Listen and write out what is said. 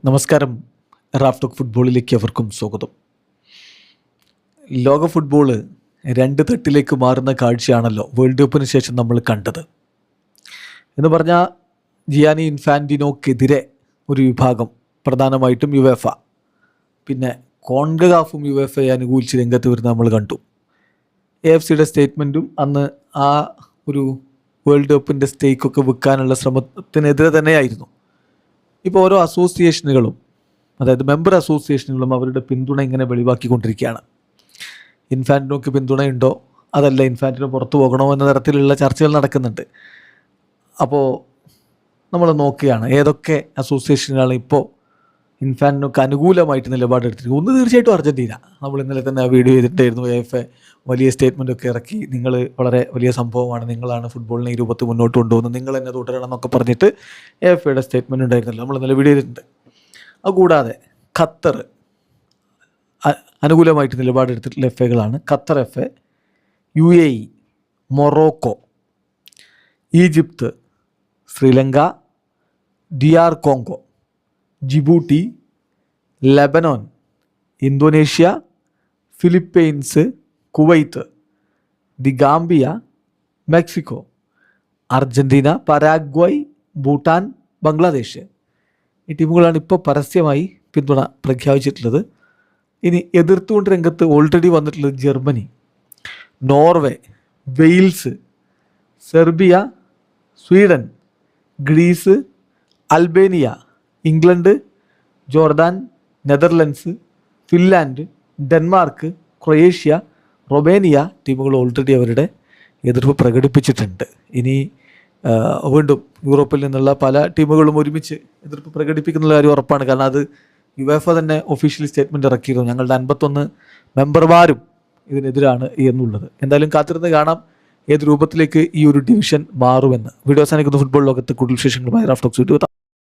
നമസ്കാരം. റാഫ്റ്റോക്ക് ഫുട്ബോളിലേക്ക് അവർക്കും സ്വാഗതം. ലോക ഫുട്ബോള് രണ്ട് തട്ടിലേക്ക് മാറുന്ന കാഴ്ചയാണല്ലോ വേൾഡ് കപ്പിന് ശേഷം നമ്മൾ കണ്ടത്. എന്ന് പറഞ്ഞാൽ ജിയാനി ഇൻഫാൻറ്റിനോക്കെതിരെ ഒരു വിഭാഗം, പ്രധാനമായിട്ടും യുവേഫ, പിന്നെ കോൺകകാഫും യുവേഫയെ അനുകൂലിച്ച് രംഗത്ത് വരുന്ന നമ്മൾ കണ്ടു. AFCയുടെ സ്റ്റേറ്റ്മെൻറ്റും അന്ന് ആ ഒരു വേൾഡ് കപ്പിൻ്റെ സ്റ്റേക്കൊക്കെ വിൽക്കാനുള്ള ശ്രമത്തിനെതിരെ തന്നെയായിരുന്നു. ഇപ്പോൾ ഓരോ അസോസിയേഷനുകളും, അതായത് മെമ്പർ അസോസിയേഷനുകളും അവരുടെ പിന്തുണ ഇങ്ങനെ വെളിവാക്കിക്കൊണ്ടിരിക്കുകയാണ്. ഇൻഫാൻറ്റിനോക്ക് പിന്തുണയുണ്ടോ, അതല്ല ഇൻഫാൻറ്റിനോ പുറത്തു പോകണോ എന്ന തരത്തിലുള്ള ചർച്ചകൾ നടക്കുന്നുണ്ട്. അപ്പോൾ നമ്മൾ നോക്കുകയാണ് ഏതൊക്കെ അസോസിയേഷനുകളാണ് ഇപ്പോൾ ഇൻഫാൻറ്റിനോക്ക് അനുകൂലമായിട്ട് നിലപാടെടുത്തിരിക്കുന്നത്. ഒന്ന് തീർച്ചയായിട്ടും അർജൻറ്റീന. നമ്മൾ ഇന്നലെ തന്നെ ആ വീഡിയോ ചെയ്തിട്ടായിരുന്നു. AFA വലിയ സ്റ്റേറ്റ്മെൻറ്റൊക്കെ ഇറക്കി, നിങ്ങൾ വളരെ വലിയ സംഭവമാണ്, നിങ്ങളാണ് ഫുട്ബോളിനെ ഈ രൂപത്തിൽ മുന്നോട്ട് കൊണ്ടുപോകുന്നത്, നിങ്ങൾ തന്നെ തുടരണം എന്നൊക്കെ പറഞ്ഞിട്ട് AFAയുടെ സ്റ്റേറ്റ്മെൻറ്റ് ഉണ്ടായിരുന്നല്ലോ, നമ്മൾ ഇന്നലെ വീഡിയോ ചെയ്തിട്ടുണ്ട്. അതുകൂടാതെ ഖത്തർ അനുകൂലമായിട്ട് നിലപാടെടുത്തിട്ടുള്ള FAകളാണ് Qatar FA, UAE, Morocco, Egypt, Sri Lanka, DR Congo, Djibouti, Lebanon, Indonesia, Philippines, Kuwait, the Gambia, Mexico, Argentina, Paraguay, Bhutan, Bangladesh. ഈ ടീമുകളാണ് ഇപ്പോൾ പരസ്യമായി പിന്തുണ പ്രഖ്യാപിച്ചിട്ടുള്ളത്. ഇനി എതിർത്തുകൊണ്ട് രംഗത്ത് ഓൾറെഡി വന്നിട്ടുള്ളത് Germany, Norway, Wales, Serbia, Sweden, Greece, Albania, England, Jordan, Netherlands, Finland, Denmark, Croatia, Romania ടീമുകൾ ഓൾറെഡി അവരുടെ എതിർപ്പ് പ്രകടിപ്പിച്ചിട്ടുണ്ട്. ഇനി വീണ്ടും യൂറോപ്പിൽ നിന്നുള്ള പല ടീമുകളും ഒരുമിച്ച് എതിർപ്പ് പ്രകടിപ്പിക്കുന്ന കാര്യം ഉറപ്പാണ്. കാരണം അത് യുവേഫ തന്നെ ഒഫീഷ്യലി സ്റ്റേറ്റ്മെൻറ്റ് ഇറക്കിയിരുന്നു, ഞങ്ങളുടെ 51 മെമ്പർമാരും ഇതിനെതിരാണ് എന്നുള്ളത്. എന്തായാലും കാത്തിരുന്ന് കാണാം ഏത് രൂപത്തിലേക്ക് ഈ ഒരു ഡിവിഷൻ മാറുമെന്ന്. വീഡിയോ അവസാനിക്കുന്ന ഫുട്ബോൾ ലോകത്ത് കൂടുതൽ വിശേഷങ്ങളുമായി റാഫ്റ്റോക്സ് വീഡിയോ.